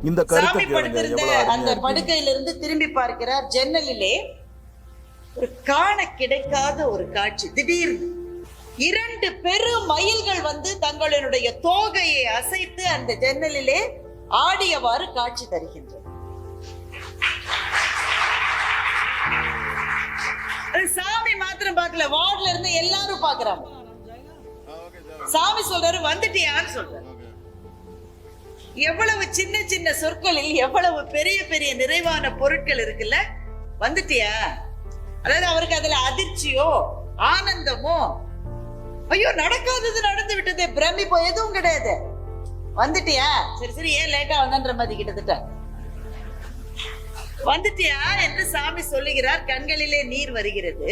இந்த சாமி படுத்திருந்த அந்த படுக்கையிலிருந்து திரும்பி பார்க்கிறார். ஜன்னலிலே ஒரு காண கிடைக்காத ஒரு காட்சி. திடீர்னு 2 பெரு மயில்கள் வந்து தங்களுடைய தோகையை அசைத்து அந்த ஜன்னலிலே ஆடியவாறு காட்சி தருகின்றது. சாமி மாத்திரம் பார்க்கல, வார்டுல இருந்து எல்லாரும் பாக்குறாங்க. சாமி சொல்றாரு, வந்துட்டியான்னு சொல்றாரு. எவ்வளவு சின்ன சின்ன சொற்களில் எவ்வளவு பெரிய பெரிய நிறைவான பொருட்கள் இருக்குல்ல. வந்துட்டியா, அதாவது அவருக்கு அதுல அதிர்ச்சியோ ஆனந்தமோ, ஐயோ நடக்காதது நடந்து விட்டதே, பிரமிப்போ எதுவும் கிடையாது. வந்துட்டியா, சரி சரி ஏன் லேட்டா வந்தன்ற மாதிரி கிட்டத்தட்ட வந்துட்டியா என்று சாமி சொல்லுகிறார். கண்களிலே நீர் வருகிறது.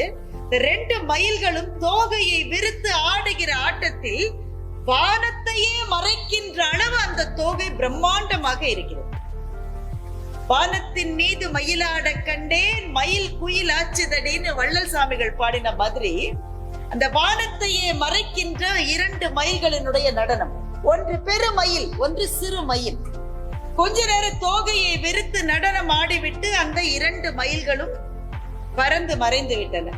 2 மயில்களும் தோகையை விரித்து ஆடுகிற ஆட்டத்தில் வானத்தையே மறைக்கின்ற அளவு அந்த தோகை பிரம்மாண்டமாக இருக்கிறது. வானத்தின் மீது மயிலாட கண்டேன், மயில் குயில் ஆச்சுதடின்னு வள்ளல் சாமிகள் பாடின மாதிரி அந்த வானத்தையே மறைக்கின்ற 2 மயில்களினுடைய நடனம். ஒன்று பெருமயில், ஒன்று சிறு மயில். கொஞ்ச நேரம் தோகையை விரித்து நடனம் ஆடிவிட்டு அந்த 2 மயில்களும் பறந்து மறைந்து விட்டன.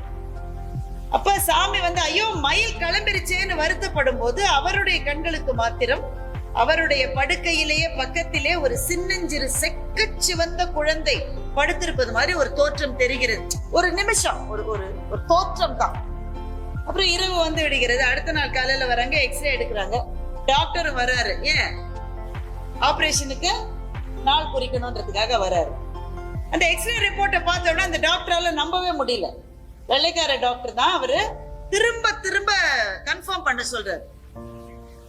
அப்ப சாமி வந்து ஐயோ மயில் கிளம்பிருச்சேன்னு வருத்தப்படும் போது அவருடைய கண்களுக்கு மாத்திரம் அவருடைய படுக்கையிலேயே பக்கத்திலே ஒரு சின்னஞ்சிறு செக்கச்சிவந்த குழந்தை படுத்திருப்பது மாதிரி ஒரு தோற்றம் தெரிகிறது. ஒரு நிமிஷம், ஒரு தோற்றம் தான். அப்புறம் இரவு வந்து விடுகிறது. அடுத்த நாள் காலையில வராங்க, எக்ஸ்ரே எடுக்கிறாங்க. டாக்டரும் வர்றாரு. ஏன் ஆபரேஷனுக்கு நாள் குறிக்கணும்ன்றதுக்காக வர்றாரு. அந்த எக்ஸ்ரே ரிப்போர்ட்டை பார்த்தோம்னா அந்த டாக்டரால நம்பவே முடியல. வெள்ளைக்கார டாக்டர் தான். அவரு திரும்ப திரும்ப கன்ஃபார்ம் பண்ண சொல்றாரு.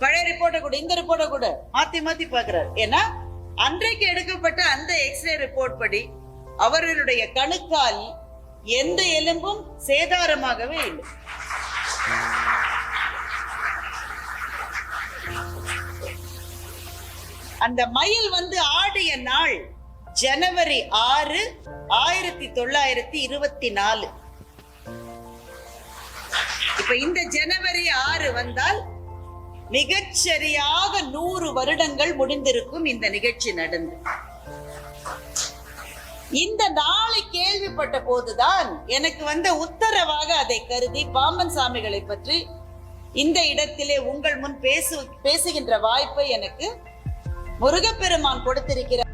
பழைய ரிப்போர்ட்டை கூட இந்த ரிப்போர்ட்டை கூட மாத்தி மாத்தி பாக்குறாரு. ஏன்னா அன்றைக்கு எடுக்கப்பட்ட அந்த எக்ஸ்ரே ரிப்போர்ட் படி அவர்களுடைய கணுக்கால் எந்த எலும்பும் சேதாரமாகவே இல்லை. அந்த மயில் வந்து ஆடிய நாள் ஜனவரி 6, 1924. இப்ப இந்த ஜனவரி 6 வந்தால் மிகச்சரியாக 100 வருடங்கள் முடிந்திருக்கும் இந்த நிகழ்ச்சி நடந்து. இந்த நாளை கேள்விப்பட்ட போதுதான் எனக்கு வந்த உத்தரவாக அதை கருதி பாம்பன் சாமிகளை பற்றி இந்த இடத்திலே உங்கள் முன் பேசுகின்ற வாய்ப்பை எனக்கு முருகப்பெருமான் கொடுத்திருக்கிறார்.